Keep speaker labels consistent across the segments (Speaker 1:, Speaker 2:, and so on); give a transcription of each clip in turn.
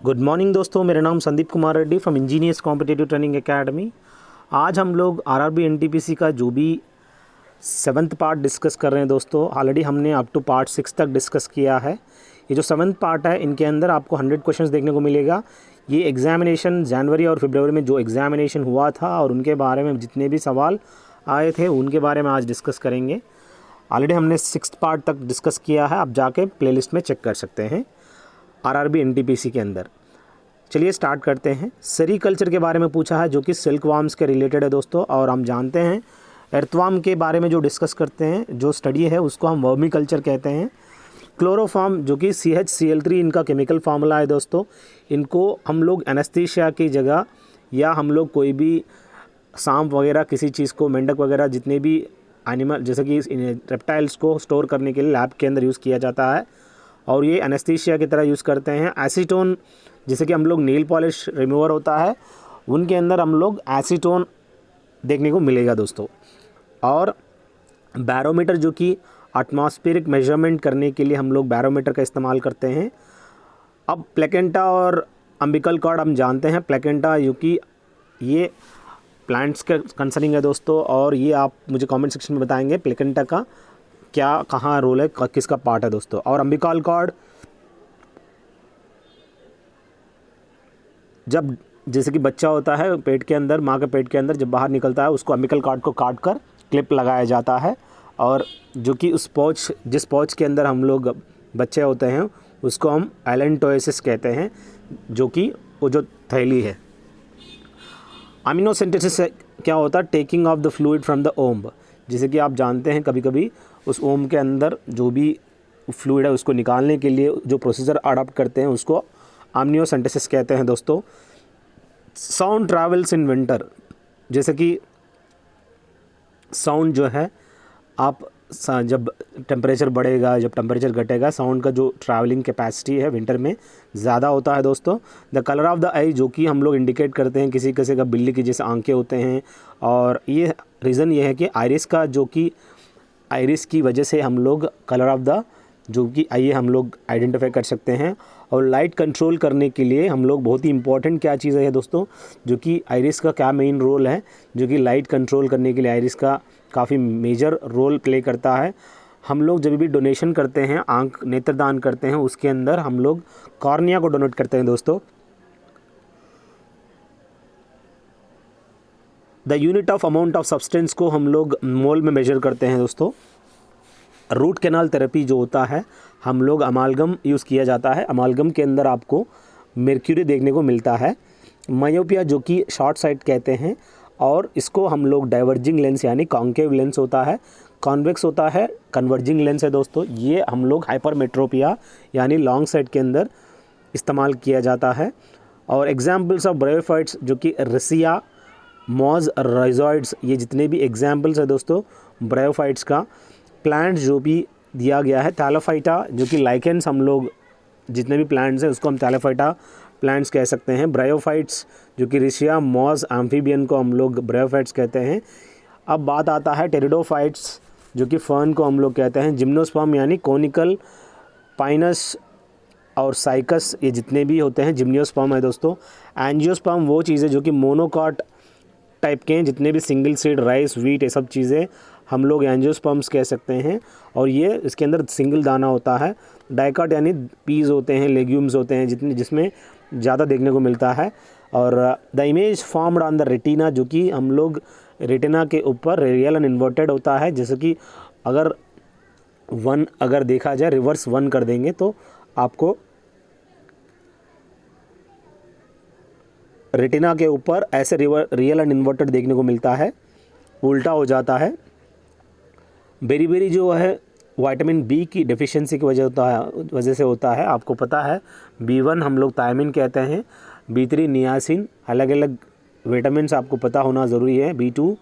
Speaker 1: Good morning दोस्तों, मेरा नाम Sandeep Kumar Reddy from engineers competitive training academy. आज हम लोग आरआरबी एनटीपीसी का जो भी 7th पार्ट डिस्कस कर रहे हैं दोस्तों। ऑलरेडी हमने अप टू पार्ट 6 तक डिस्कस किया है। ये जो 7th पार्ट है, इनके अंदर आपको 100 क्वेश्चंस देखने को मिलेगा। ये एग्जामिनेशन जनवरी और फरवरी में जो एग्जामिनेशन हुआ था और उनके बारे में जितने भी सवाल आए थे उनके बारे में आज डिस्कस करेंगे। ऑलरेडी हमने 6th पार्ट तक डिस्कस किया है, आप जाके प्लेलिस्ट में चेक कर सकते हैं आरआरबी एनटीपीसी के अंदर। चलिए स्टार्ट करते हैं। सेरीकल्चर के बारे में पूछा है जो कि सिल्क वार्म्स के रिलेटेड है दोस्तों। और हम जानते हैं एर्थवार्म के बारे में जो डिस्कस करते हैं, जो स्टडी है उसको हम वर्मी कल्चर कहते हैं। क्लोरोफॉर्म जो कि CHCl3 इनका केमिकल फार्मूला है दोस्तों। इनको हम लोग एनेस्थीसिया की जगह या हम लोग कोई भी सांप वगैरह किसी चीज़ को, मेंढक वगैरह जितने भी एनिमल जैसे कि रेप्टाइल्स को स्टोर करने के लिए लैब के अंदर यूज़ किया जाता है और ये एनेस्थीसिया की तरह यूज़ करते हैं। एसीटोन जैसे कि हम लोग नेल पॉलिश रिमूवर होता है उनके अंदर हम लोग एसीटोन देखने को मिलेगा दोस्तों। और बैरोमीटर जो कि एटमॉस्फेरिक मेजरमेंट करने के लिए हम लोग बैरोमीटर का इस्तेमाल करते हैं। अब प्लेकेंटा और अम्बिकल कॉर्ड हम जानते हैं। प्लेकेंटा जो कि ये प्लांट्स के कंसर्निंग है दोस्तों, और ये आप मुझे कमेंट सेक्शन में बताएंगे प्लेकेंटा का क्या कहाँ रोल है, किसका पार्ट है दोस्तों। और अम्बिकल कॉर्ड जब जैसे कि बच्चा होता है पेट के अंदर, माँ के पेट के अंदर जब बाहर निकलता है उसको अम्बिकल कॉर्ड को काट कर क्लिप लगाया जाता है। और जो कि उस पौच जिस पौच के अंदर हम लोग बच्चे होते हैं उसको हम एलेंटोएसिस कहते हैं, जो कि वो जो थैली है। अमीनोसिंथेसिस क्या होता है? Taking off the fluid from the womb. जैसे कि आप जानते हैं कभी कभी उस ओम्ब के अंदर जो भी फ्लूइड है उसको निकालने के लिए जो प्रोसीजर अडॉप्ट करते हैं उसको अम्नियोसेंटेसिस कहते हैं दोस्तों। साउंड ट्रैवल्स इन विंटर, जैसे कि साउंड जो है आप जब टेम्परेचर बढ़ेगा, जब टेम्परेचर घटेगा, साउंड का जो ट्रैवलिंग कैपेसिटी है विंटर में ज़्यादा होता है दोस्तों। द कलर ऑफ द आई जो कि हम लोग इंडिकेट करते हैं किसी किसी का बिल्ली की जैसे आंखें होते हैं। और ये रीज़न ये है कि आइरिस का जो कि आइरिस की वजह से हम लोग कलर ऑफ द जो कि आई हम लोग आइडेंटिफाई कर सकते हैं। और लाइट कंट्रोल करने के लिए हम लोग बहुत ही इंपॉर्टेंट क्या चीज़ है दोस्तों, जो कि आइरिस का क्या मेन रोल है, जो कि लाइट कंट्रोल करने के लिए आइरिस का काफ़ी मेजर रोल प्ले करता है। हम लोग जब भी डोनेशन करते हैं, आंख नेत्रदान करते हैं, उसके अंदर हम लोग कॉर्निया को डोनेट करते हैं दोस्तों। The unit of amount of substance को हम लोग मोल में मेजर करते हैं दोस्तों। रूट कैनाल थेरेपी जो होता है हम लोग अमालगम यूज़ किया जाता है। अमालगम के अंदर आपको मर्क्यूरी देखने को मिलता है। मायोपिया जो कि शॉर्ट साइट कहते हैं, और इसको हम लोग डाइवर्जिंग लेंस यानी कॉन्केव लेंस होता है, कॉन्वेक्स होता है, कन्वर्जिंग लेंस है दोस्तों। ये हम लोग हाइपरमेट्रोपिया यानी लॉन्ग साइट के अंदर इस्तेमाल किया जाता है। और एग्जाम्पल्स ऑफ ब्रायोफाइट्स जो कि रसिया, मॉज, राइजॉइड्स, ये जितने भी एग्जाम्पल्स है दोस्तों ब्रायोफाइट्स का। प्लांट्स जो भी दिया गया है, थैलोफाइटा जो कि लाइकेंस, हम लोग जितने भी प्लांट्स हैं उसको हम थैलोफाइटा प्लांट्स कह सकते हैं। ब्रायोफाइट्स जो कि रिशिया, मॉज, एम्फीबियन को हम लोग ब्रायोफाइट्स कहते हैं। अब बात आता है टेरिडोफाइट्स जो कि फर्न को हम लोग कहते हैं। जिम्नोस्पर्म यानी कोनिकल, पाइनस और साइकस, ये जितने भी होते हैं जिम्नियोस्पर्म है दोस्तों। एंजियोस्पर्म वो चीज़ें जो कि मोनोकॉट टाइप के हैं, जितने भी सिंगल सीड, राइस, वीट, ये सब चीज़ें हम लोग एंजियोस्पर्म्स कह सकते हैं। और ये इसके अंदर सिंगल दाना होता है। डाइकॉट यानी पीज होते हैं, लेग्यूम्स होते हैं जिसमें ज़्यादा देखने को मिलता है। और the image formed on the retina जो कि हम लोग रेटिना के ऊपर रियल एंड इन्वर्टेड होता है। जैसे कि अगर देखा जाए रिवर्स 1 कर देंगे तो आपको रेटिना के ऊपर ऐसे रियल एंड इन्वर्टेड देखने को मिलता है, उल्टा हो जाता है। बेरी जो है विटामिन बी की डेफिशिएंसी की वजह से होता है। आपको पता है B1 हम लोग थायमिन कहते हैं, B3 नियासिन, अलग अलग विटामिन आपको पता होना ज़रूरी है। B2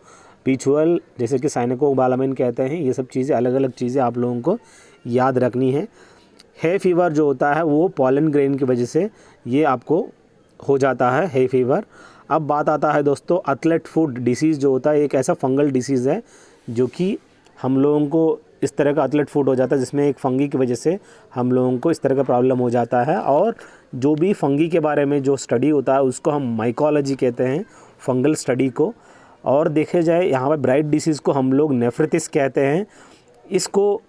Speaker 1: B12 जैसे कि साइनोकोबालामिन कहते हैं। ये सब चीज़ें अलग अलग चीज़ें आप लोगों को याद रखनी है। है फीवर जो होता है वो पॉलन ग्रेन की वजह से ये आपको हो जाता है, है फीवर। अब बात आता है दोस्तों एथलेट फुट डिसीज़ जो होता है, एक ऐसा फंगल डिसीज़ है जो कि हम लोगों को इस तरह का एथलेट फुट हो जाता है, जिसमें एक फंगी की वजह से हम लोगों को इस तरह का प्रॉब्लम हो जाता है। और जो भी फंगी के बारे में जो स्टडी होता है उसको हम माइकोलॉजी कहते हैं, फंगल स्टडी को। और देखे जाए यहाँ पर ब्राइट डिसीज़ को हम लोग नेफ्रिटिस कहते हैं। इसको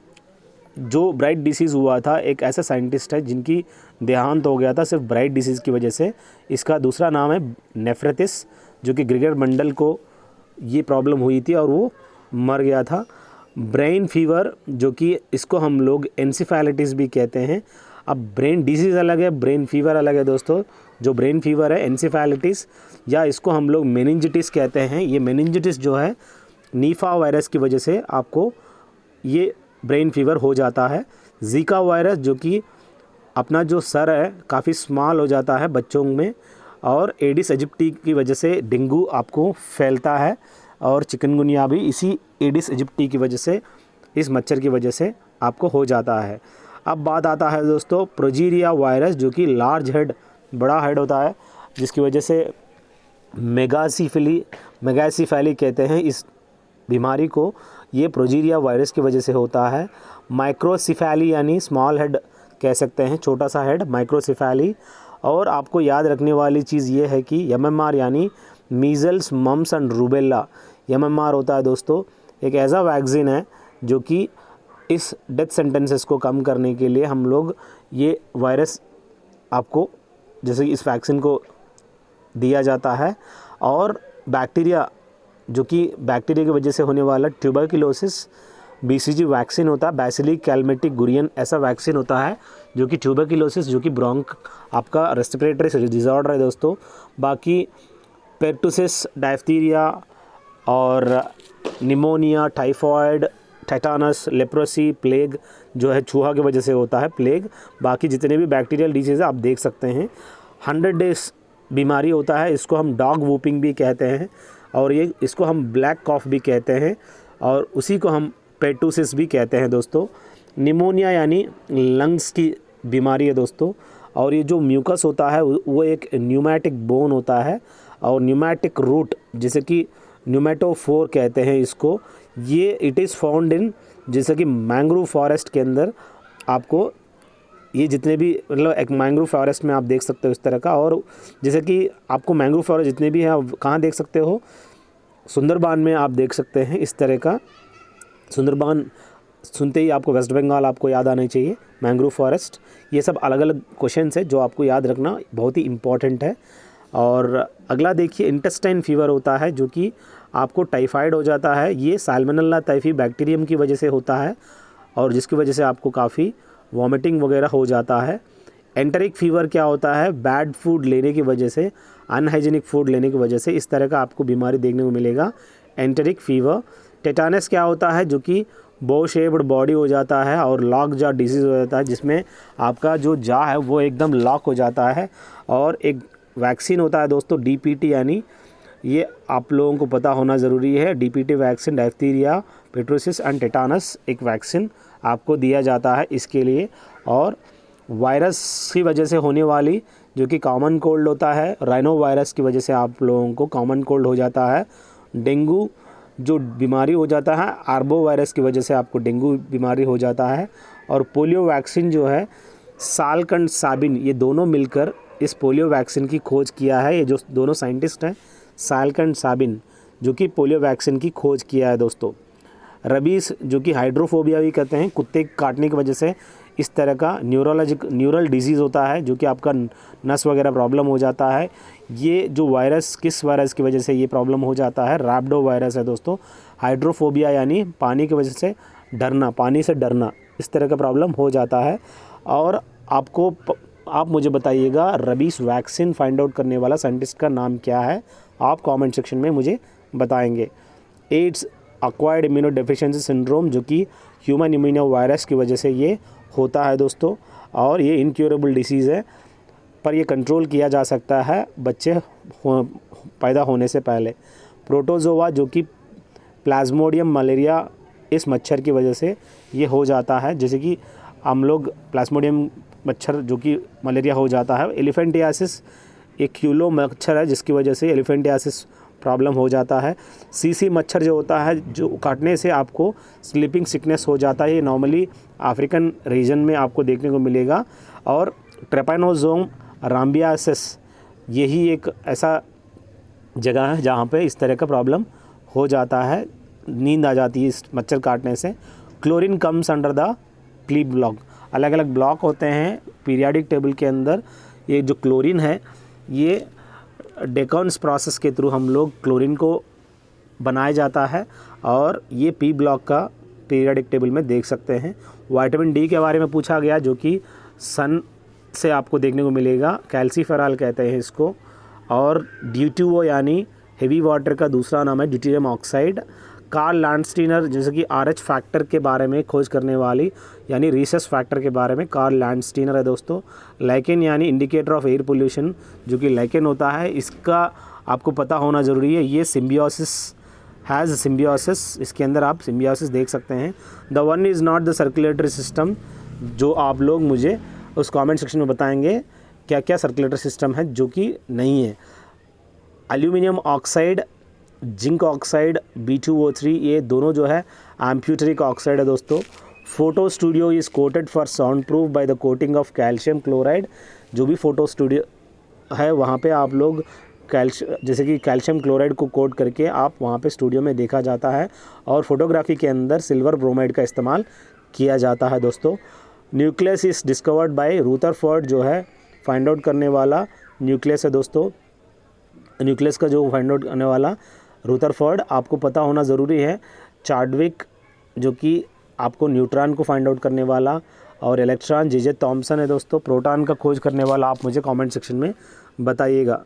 Speaker 1: जो ब्राइट डिसीज़ हुआ था, एक ऐसा साइंटिस्ट है जिनकी देहांत हो गया था सिर्फ ब्राइट डिसीज़ की वजह से। इसका दूसरा नाम है नेफ्रिटिस, जो कि ग्रेगर मेंडल को ये प्रॉब्लम हुई थी और वो मर गया था। ब्रेन फीवर, जो कि इसको हम लोग एनसेफेलाइटिस भी कहते हैं। अब ब्रेन डिसीज़ अलग है, ब्रेन फीवर अलग है दोस्तों। जो ब्रेन फीवर है एनसेफेलाइटिस, या इसको हम लोग मेनिंजिटिस कहते हैं। ये मेनिंजिटिस जो है नीफा वायरस की वजह से आपको ये ब्रेन फीवर हो जाता है। ज़िका वायरस, जो कि अपना जो सर है काफ़ी स्मॉल हो जाता है बच्चों में। और एडिस इजिप्टी की वजह से डेंगू आपको फैलता है, और चिकनगुनिया भी इसी एडिस इजिप्टी की वजह से, इस मच्छर की वजह से आपको हो जाता है। अब बात आता है दोस्तों प्रोजीरिया वायरस, जो कि लार्ज हेड, बड़ा हेड होता है, जिसकी वजह से मेगासिफेली कहते हैं इस बीमारी को। ये प्रोजीरिया वायरस की वजह से होता है। माइक्रोसिफेली यानी स्मॉल हेड कह सकते हैं, छोटा सा हेड, माइक्रोसिफेली। और आपको याद रखने वाली चीज़ ये है कि MMR यानी measles, mumps and rubella. MMR होता है दोस्तों एक ऐसा वैक्सीन है जो कि इस डेथ सेंटेंसेस को कम करने के लिए हम लोग ये वायरस आपको, जैसे इस वैक्सीन को दिया जाता है। और बैक्टीरिया, जो कि बैक्टीरिया की वजह से होने वाला ट्यूबरकुलोसिस BCG वैक्सीन होता है, बैसिलिक कैलमेटिक गुरियन ऐसा वैक्सीन होता है, जो कि ट्यूबरकुलोसिस, जो कि ब्रोंक आपका रेस्पिरेटरी डिज़ॉर्डर है दोस्तों। बाकी पेर्टुसिस, डायफ्थीरिया और pneumonia, typhoid, tetanus, leprosy, plague जो है चूहा की वजह से होता है, प्लेग। बाकी जितने भी बैक्टीरियल डिजीज़ है आप देख सकते हैं। 100 डेज बीमारी होता है, इसको हम डॉग वूपिंग भी कहते हैं, और ये इसको हम ब्लैक कॉफ भी कहते हैं, और उसी को हम पेर्टुसिस भी कहते हैं दोस्तों। निमोनिया यानी लंग्स की बीमारी है दोस्तों। और ये जो म्यूकस होता है वो एक न्यूमैटिक बोन होता है, और न्यूमैटिक रूट, जैसे कि न्यूमेटोफोर कहते हैं इसको। ये इट इज़ फाउंड इन, जैसे कि मैंग्रोव फॉरेस्ट के अंदर आपको ये जितने भी, मतलब एक मैंग्रोव फॉरेस्ट में आप देख सकते हो इस तरह का। और जैसे कि आपको मैंग्रोव फॉरेस्ट जितने भी हैं आप कहाँ देख सकते हो, सुंदरबान में आप देख सकते हैं इस तरह का। सुंदरबान सुनते ही आपको वेस्ट बंगाल आपको याद आना चाहिए, मैंग्रोव फॉरेस्ट। ये सब अलग अलग क्वेश्चंस है जो आपको याद रखना बहुत ही इम्पॉर्टेंट है। और अगला देखिए इंटेस्टाइन फीवर होता है, जो कि आपको टाइफाइड हो जाता है। ये साल्मोनेला टाइफी बैक्टीरियम की वजह से होता है, और जिसकी वजह से आपको काफ़ी वॉमिटिंग वगैरह हो जाता है। एंटेरिक फीवर क्या होता है, बैड फूड लेने की वजह से, अनहाइजीनिक फूड लेने की वजह से इस तरह का आपको बीमारी देखने को मिलेगा, एंटेरिक फीवर। टेटानस क्या होता है, जो कि बो शेप्ड बॉडी हो जाता है और लॉक जा डिजीज़ हो जाता है, जिसमें आपका जो जा है वो एकदम लॉक हो जाता है। और एक वैक्सीन होता है दोस्तों DPT, यानी ये आप लोगों को पता होना ज़रूरी है। DPT वैक्सीन, डायफ्थीरिया, पेट्रोसिस एंड टेटानस एक वैक्सीन आपको दिया जाता है इसके लिए। और वायरस की वजह से होने वाली जो कि कॉमन कोल्ड होता है, राइनो वायरस की वजह से आप लोगों को कॉमन कोल्ड हो जाता है। डेंगू जो बीमारी हो जाता है, आर्बो वायरस की वजह से आपको डेंगू बीमारी हो जाता है। और पोलियो वैक्सीन जो है, साल्क एंड साबिन, ये दोनों मिलकर इस पोलियो वैक्सीन की खोज किया है। ये जो दोनों साइंटिस्ट हैं, साल्क एंड साबिन, जो कि पोलियो वैक्सीन की खोज किया है दोस्तों। रबीस, जो कि हाइड्रोफोबिया भी कहते हैं, कुत्ते काटने की वजह से इस तरह का न्यूरल डिजीज़ होता है, जो कि आपका नस वगैरह प्रॉब्लम हो जाता है। ये जो वायरस, किस वायरस की वजह से ये प्रॉब्लम हो जाता है, रैबिडो वायरस है दोस्तों। हाइड्रोफोबिया यानी पानी की वजह से डरना, पानी से डरना, इस तरह का प्रॉब्लम हो जाता है। और आप मुझे बताइएगा रबीस वैक्सीन फाइंड आउट करने वाला साइंटिस्ट का नाम क्या है, आप कमेंट सेक्शन में मुझे बताएंगे। एड्स, एक्वायर्ड इम्यूनोडेफिशिएंसी सिंड्रोम, जो कि ह्यूमन इम्यूनो वायरस की वजह से ये होता है दोस्तों, और ये इनक्योरेबल डिसीज़ है, पर ये कंट्रोल किया जा सकता है बच्चे पैदा होने से पहले। प्रोटोजोआ, जो कि प्लाज्मोडियम मलेरिया, इस मच्छर की वजह से ये हो जाता है, जैसे कि हम लोग प्लाज्मोडियम मच्छर जो कि मलेरिया हो जाता है। एलिफेंटियासिस एक क्यूलो मच्छर है, जिसकी वजह से एलिफेंटियासिस प्रॉब्लम हो जाता है। सीसी मच्छर जो होता है, जो काटने से आपको स्लीपिंग सिकनेस हो जाता है, ये नॉर्मली अफ्रीकन रीजन में आपको देखने को मिलेगा। और ट्रेपैनोसोम राम्बियासिस यही एक ऐसा जगह है जहाँ पे इस तरह का प्रॉब्लम हो जाता है, नींद आ जाती है इस मच्छर काटने से। Chlorine comes under the P block, अलग अलग ब्लॉक होते हैं पीरियाडिक टेबल के अंदर। ये जो क्लोरीन है, ये डेकॉन्स प्रोसेस के थ्रू हम लोग क्लोरीन को बनाया जाता है और ये पी ब्लॉक का पीरियाडिक टेबल में देख सकते हैं। विटामिन डी के बारे में पूछा गया, जो कि सन से आपको देखने को मिलेगा, कैल्सीफेरॉल कहते हैं इसको। और ड्यूटीओ यानी हेवी वाटर का दूसरा नाम है ड्यूटेरियम ऑक्साइड। कार्ल लैंडस्टीनर जैसे कि RH फैक्टर के बारे में खोज करने वाली यानी रीसस फैक्टर के बारे में कार्ल लैंडस्टीनर है दोस्तों। लाइकेन यानी इंडिकेटर ऑफ एयर पोल्यूशन, जो कि लाइकेन होता है, इसका आपको पता होना ज़रूरी है। ये सिम्बियोसिस हैज़ सिम्बियोसिस, इसके अंदर आप सिम्बियोसिस देख सकते हैं। The one is not the circulatory system, जो आप लोग मुझे उस कमेंट सेक्शन में बताएंगे क्या क्या सर्कुलेटरी सिस्टम है जो कि नहीं है। Aluminium oxide, zinc oxide, B2O3, ये दोनों जो है एम्फ्यूटेरिक ऑक्साइड है दोस्तों। Photo studio is coated for sound proof by the coating of calcium chloride. जो भी फ़ोटो स्टूडियो है वहाँ पे आप लोग जैसे कि कैल्शियम क्लोराइड को कोट करके आप वहाँ पे स्टूडियो में देखा जाता है। और फोटोग्राफी के अंदर सिल्वर ब्रोमाइड का इस्तेमाल किया जाता है दोस्तों। न्यूक्लियस इज़ डिस्कवर्ड बाय रूदरफोर्ड, जो है फाइंड आउट करने वाला न्यूक्लियस है दोस्तों। न्यूक्लियस का जो फाइंड आउट करने वाला रूदरफोर्ड, आपको पता होना ज़रूरी है। चार्डविक जो कि आपको न्यूट्रॉन को फाइंड आउट करने वाला, और इलेक्ट्रॉन J.J. थॉम्सन है दोस्तों। प्रोटॉन का खोज करने वाला आप मुझे कमेंट सेक्शन में बताइएगा।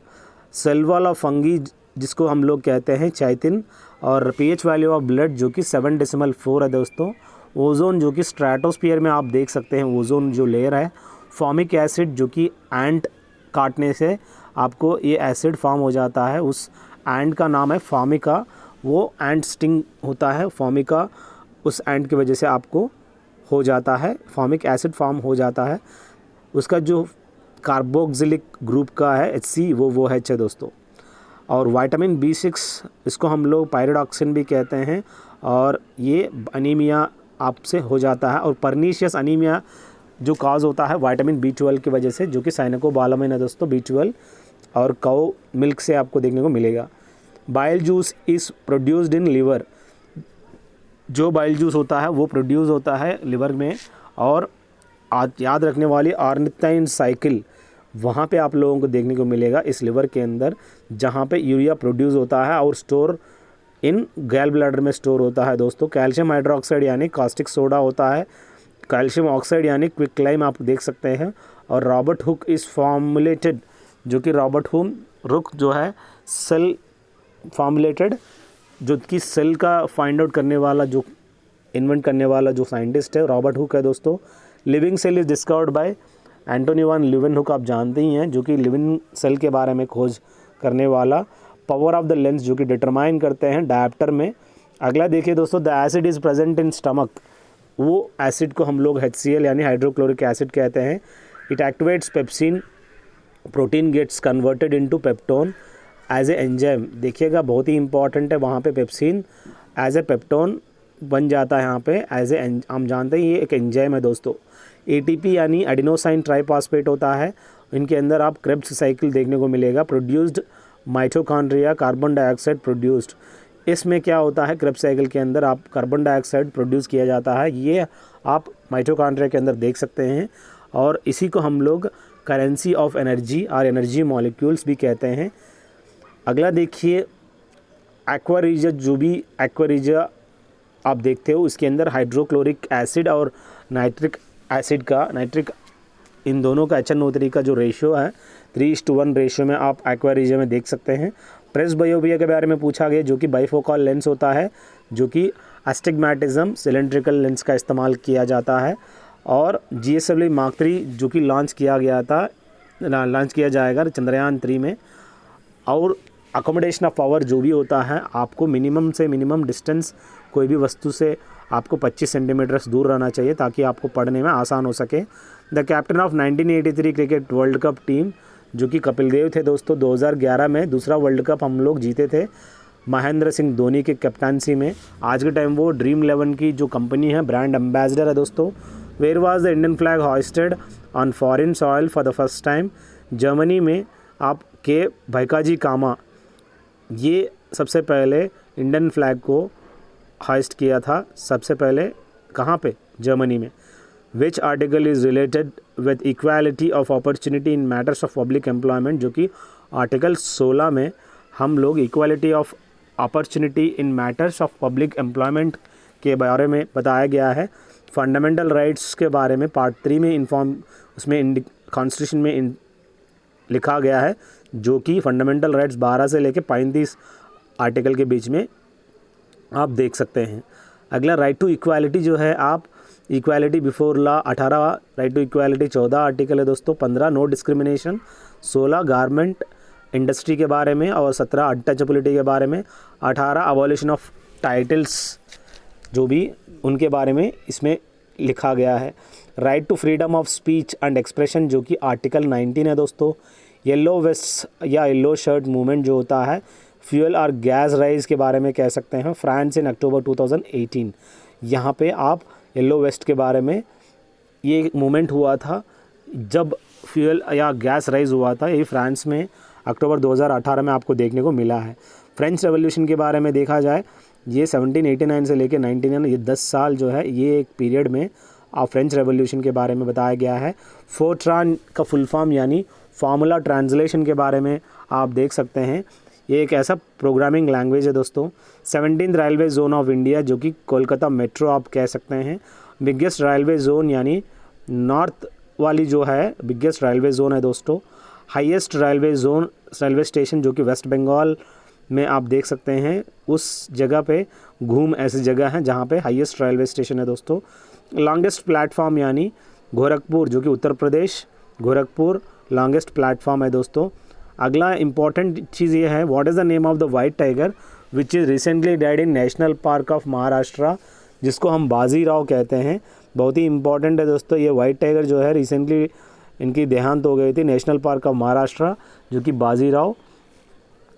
Speaker 1: सेल वॉल ऑफ फंगी जिसको हम लोग कहते हैं चाइतिन, और pH वैल्यू ऑफ ब्लड जो कि 7.4 है दोस्तों। ओजोन जो कि स्ट्रेटोस्फीयर में आप देख सकते हैं, ओजोन जो लेयर है। फॉर्मिक एसिड जो कि एंट काटने से आपको ये एसिड फॉर्म हो जाता है, उस एंट का नाम है फॉर्मिका। वो एंट स्टिंग होता है फॉर्मिका, उस एंट की वजह से आपको हो जाता है, फॉर्मिक एसिड फॉर्म हो जाता है। उसका जो कार्बोक्सिलिक ग्रुप का है HC, वो H है दोस्तों। और विटामिन B6 इसको हम लोग पायरिडॉक्सिन भी कहते हैं, और ये अनीमिया आपसे हो जाता है। और परनीशियस अनीमिया जो काज होता है विटामिन B12 की वजह से, जो कि साइनोकोबालामिन है दोस्तों, B12, और काउ मिल्क से आपको देखने को मिलेगा। Bile juice is produced in liver, जो बाइल जूस होता है वो प्रोड्यूस होता है लिवर में। और याद रखने वाली ऑर्निथाइन साइकिल वहाँ पे आप लोगों को देखने को मिलेगा इस लिवर के अंदर, जहाँ पे यूरिया प्रोड्यूस होता है और स्टोर इन गैल ब्लैडर में स्टोर होता है दोस्तों। कैल्शियम हाइड्रोक्साइड यानी कास्टिक सोडा होता है। कैल्शियम ऑक्साइड यानी क्विकलाइम आप देख सकते हैं। और रॉबर्ट हुक इज़ फॉर्मुलेटेड, जो कि रॉबर्ट हुक जो है सेल फॉर्मुलेटेड, जो कि सेल का फाइंड आउट करने वाला, जो इन्वेंट करने वाला जो साइंटिस्ट है रॉबर्ट हुक है दोस्तों। Living cell is discovered by Antonie van Leeuwenhoek, आप जानते ही हैं, जो कि लिविंग सेल के बारे में खोज करने वाला। पावर ऑफ द लेंस जो कि डिटरमाइन करते हैं डायप्टर में। अगला देखिए दोस्तों, the acid is present in stomach, वो एसिड को हम लोग HCl यानी हाइड्रोक्लोरिक एसिड कहते हैं। It activates pepsin, protein gets converted into peptone as a enzyme. देखिएगा बहुत ही इंपॉर्टेंट है, वहाँ पे पेप्सिन एज ए पेप्टोन बन जाता है यहाँ पे एज ए, हम जानते हैं ये एक एंजाइम है दोस्तों। ATP यानी एडिनोसाइन ट्राइफॉस्फेट होता है, इनके अंदर आप क्रेब्स साइकिल देखने को मिलेगा। Produced mitochondria, carbon dioxide produced, इसमें क्या होता है क्रेब्स साइकिल के अंदर आप कार्बन डाइऑक्साइड प्रोड्यूस किया जाता है, ये आप माइटोकॉन्ड्रिया के अंदर देख सकते हैं। और इसी को हम लोग करेंसी ऑफ एनर्जी और एनर्जी मॉलिक्यूल्स भी कहते हैं। अगला देखिए एक्वा रीजा, जो भी एक्वा रीजा आप देखते हो इसके अंदर हाइड्रोक्लोरिक एसिड और नाइट्रिक एसिड का, नाइट्रिक इन दोनों का HNO3 का जो रेशियो है 3:1 रेशियो में आप एक्वा रीजा में देख सकते हैं। प्रेसबायोपिया के बारे में पूछा गया, जो कि बाइफोकल लेंस होता है, जो कि अस्टिग्मेटिज्म सिलेंड्रिकल लेंस का इस्तेमाल किया जाता है। और GSLV Mark 3 जो कि लॉन्च किया जाएगा चंद्रयान 3 में। और अकोमोडेशन ऑफ पावर जो भी होता है, आपको मिनिमम से मिनिमम डिस्टेंस कोई भी वस्तु से आपको 25 सेंटीमीटर दूर रहना चाहिए ताकि आपको पढ़ने में आसान हो सके। The captain of 1983 cricket world cup team जो कि कपिल देव थे दोस्तों। 2011 में दूसरा वर्ल्ड कप हम लोग जीते थे महेंद्र सिंह धोनी के कैप्टनसी में। आज के टाइम वो ड्रीम 11 की जो कंपनी है ब्रांड एम्बेसडर है दोस्तों। Where was the Indian flag hoisted on foreign soil for the first time? Germany में आप के भाईकाजी कामा ये सबसे पहले इंडियन फ्लैग को हॉइस्ट किया था सबसे पहले। कहाँ पे? जर्मनी में। Which article is related with equality of opportunity in matters of public employment? जो कि आर्टिकल 16 में हम लोग equality of opportunity in matters of public employment के बारे में बताया गया है। फंडामेंटल राइट्स के बारे में पार्ट 3 में इन्फॉर्म उसमें कॉन्स्टिट्यूशन में लिखा गया है, जो कि फंडामेंटल राइट्स 12 से लेकर 35 आर्टिकल के बीच में आप देख सकते हैं। अगला राइट टू इक्वालिटी जो है, आप equality before law 18, right to equality 14 article है दोस्तों। 15 नो डिस्क्रिमिनेशन, 16 गारमेंट इंडस्ट्री के बारे में और 17 अनटचेबिलिटी के बारे में, 18 अबॉलिशन ऑफ टाइटल्स जो भी उनके बारे में इसमें लिखा गया है। Right to freedom of speech and expression जो कि आर्टिकल 19 है दोस्तों। येलो वेस्ट या येलो शर्ट मूवमेंट जो होता है, फ्यूल और गैस राइज के बारे में कह सकते हैं। फ्रांस इन अक्टूबर 2018, यहाँ पे आप येलो वेस्ट के बारे में ये मूवमेंट हुआ था जब फ्यूल या गैस राइज हुआ था, ये फ्रांस में अक्टूबर 2018 में आपको देखने को मिला है। फ्रेंच रेवोल्यूशन के बारे में देखा जाए, ये 1789 से लेकर 1999 ये 10 साल जो है ये एक पीरियड में आप फ्रेंच रेवोल्यूशन के बारे में बताया गया है। फोर्ट्रान का फुल फॉर्म यानी फार्मूला ट्रांसलेशन के बारे में आप देख सकते हैं। ये एक ऐसा प्रोग्रामिंग लैंग्वेज है दोस्तों। 17th railway zone of India जो कि कोलकाता मेट्रो आप कह सकते हैं। बिगेस्ट रेलवे जोन यानी नॉर्थ वाली जो है बिगेस्ट रेलवे जोन है दोस्तों। Highest railway zone railway station जो कि वेस्ट बंगाल में आप देख सकते हैं, उस जगह पे घूम ऐसी जगह है जहाँ पे हाईएस्ट रेलवे स्टेशन है दोस्तों। लॉन्गेस्ट प्लेटफॉर्म यानी गोरखपुर जो कि उत्तर प्रदेश, गोरखपुर लॉन्गेस्ट प्लेटफॉर्म है दोस्तों। अगला इम्पॉर्टेंट चीज़ ये है, what is the name of the white tiger which is recently died in national park of Maharashtra, जिसको हम बाजीराव कहते हैं। बहुत ही इंपॉर्टेंट है दोस्तों। ये वाइट टाइगर जो है रिसेंटली इनकी देहांत हो गई थी नेशनल पार्क ऑफ महाराष्ट्र जो कि बाजीराव,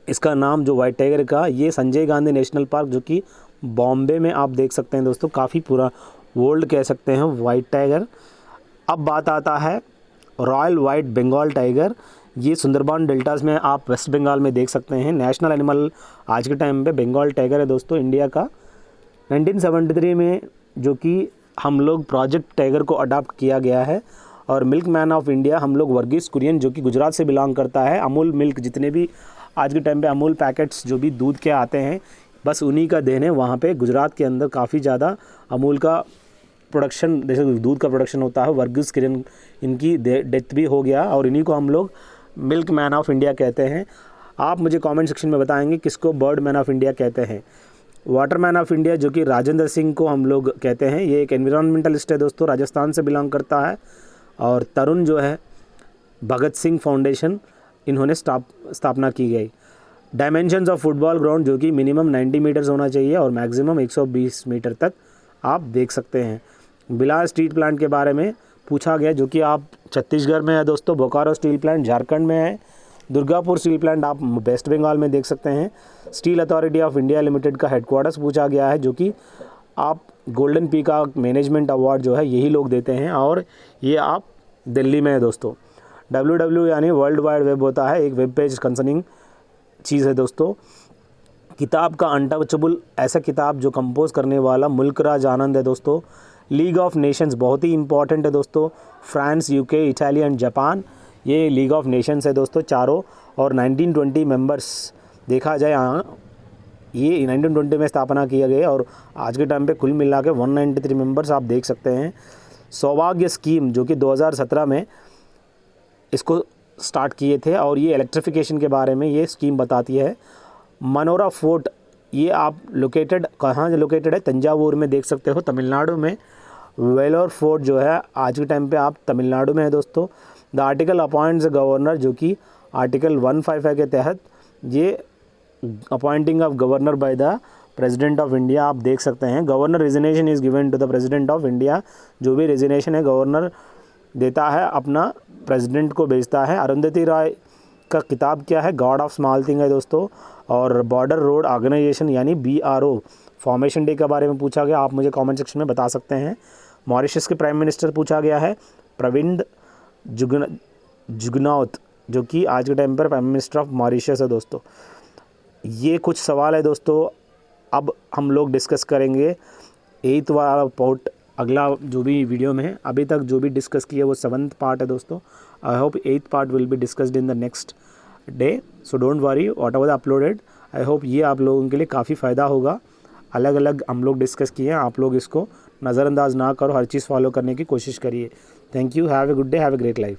Speaker 1: इसका नाम जो वाइट टाइगर का, ये संजय गांधी नेशनल पार्क जो कि बॉम्बे में आप देख सकते हैं दोस्तों। काफ़ी पूरा वर्ल्ड कह सकते हैं वाइट टाइगर। अब बात आता है रॉयल वाइट बंगाल टाइगर, ये सुंदरबन डेल्टास में आप वेस्ट बंगाल में देख सकते हैं। नेशनल एनिमल आज के टाइम पे बंगाल टाइगर है दोस्तों इंडिया का। 1973 में जो कि हम लोग प्रोजेक्ट टाइगर को अडॉप्ट किया गया है। और मिल्क मैन ऑफ इंडिया हम लोग वर्गीस कुरियन जो कि गुजरात से बिलोंग करता है। अमूल मिल्क जितने भी आज के टाइम पे अमूल पैकेट्स जो भी दूध के आते हैं बस उन्हीं का देन है। वहाँ पे गुजरात के अंदर काफ़ी ज़्यादा अमूल का प्रोडक्शन, जैसे दूध का प्रोडक्शन होता है। वर्गीस कुरियन इनकी डेथ भी हो गया और इन्हीं को हम लोग मिल्क मैन ऑफ इंडिया कहते हैं। आप मुझे कमेंट सेक्शन में बताएंगे किसको बर्ड मैन ऑफ इंडिया कहते हैं। वाटर मैन ऑफ इंडिया जो कि राजेंद्र सिंह को हम लोग कहते हैं, ये एक एनवायरमेंटलिस्ट है दोस्तों, राजस्थान से बिलोंग करता है। और तरुण जो है भगत सिंह फाउंडेशन इन्होंने स्थापना की गई। डायमेंशंस ऑफ फुटबॉल ग्राउंड जो कि मिनिमम 90 मीटर्स होना चाहिए और मैक्सिमम 120 मीटर तक आप देख सकते हैं। बिलास स्टील प्लांट के बारे में पूछा गया जो कि आप छत्तीसगढ़ में है दोस्तों। बोकारो स्टील प्लांट झारखंड में है। दुर्गापुर स्टील प्लांट आप वेस्ट बंगाल में देख सकते हैं। Steel authority of India limited का हेडक्वार्टर्स पूछा गया है जो कि आप गोल्डन पीकॉक मैनेजमेंट अवार्ड जो है यही लोग देते हैं और ये आप दिल्ली में है दोस्तों। WW यानी वर्ल्ड वाइड वेब होता है, एक वेब पेज कंसर्निंग चीज़ है दोस्तों। किताब का अनटचेबल ऐसा किताब जो कंपोज करने वाला मुल्क राज आनंद है दोस्तों। लीग ऑफ नेशंस बहुत ही इंपॉर्टेंट है दोस्तों। France, UK, Italy and Japan, ये लीग ऑफ नेशंस है दोस्तों चारों। और 1920 मेंबर्स देखा जाए, हाँ ये 1920 में स्थापना किया गया और आज के टाइम पे कुल मिला के 193 मेंबर्स आप देख सकते हैं। सौभाग्य स्कीम जो कि 2017 में इसको स्टार्ट किए थे और ये इलेक्ट्रिफिकेशन के बारे में ये स्कीम बताती है। मनोरा फोर्ट ये आप लोकेटेड कहाँ लोकेटेड है, तंजावुर में देख सकते हो, तमिलनाडु में। वेलोर फोर्ट जो है आज के टाइम पे आप तमिलनाडु में है दोस्तों। द आर्टिकल अपॉइंट्स गवर्नर जो कि आर्टिकल 155 के तहत ये appointing of governor by the president of India आप देख सकते हैं। Governor resignation is given to the president of India, जो भी रेजिग्नेशन है गवर्नर देता है, अपना प्रेसिडेंट को भेजता है। अरुंधति रॉय का किताब क्या है? गॉड ऑफ स्मॉल थिंग है दोस्तों। और बॉर्डर रोड ऑर्गेनाइजेशन यानी BRO फॉर्मेशन डे के बारे में पूछा गया, आप मुझे कमेंट सेक्शन में बता सकते हैं। मॉरिशस के प्राइम मिनिस्टर पूछा गया है प्रविंद जुगनौथ, जो कि आज के टाइम पर प्राइम मिनिस्टर ऑफ मॉरिशस है दोस्तों। ये कुछ सवाल है दोस्तों, अब हम लोग डिस्कस करेंगे 8th वाला पार्ट अगला जो भी वीडियो में है। अभी तक जो भी डिस्कस किया वो 7th पार्ट है दोस्तों। I hope 8th part will be discussed in the next day, so don't worry what ever uploaded. I hope ये आप लोगों के लिए काफ़ी फ़ायदा होगा। अलग अलग हम लोग डिस्कस किए हैं, आप लोग इसको नज़रअंदाज ना करो, हर चीज़ फॉलो करने की कोशिश करिए। Thank you, have a good day, have a great life.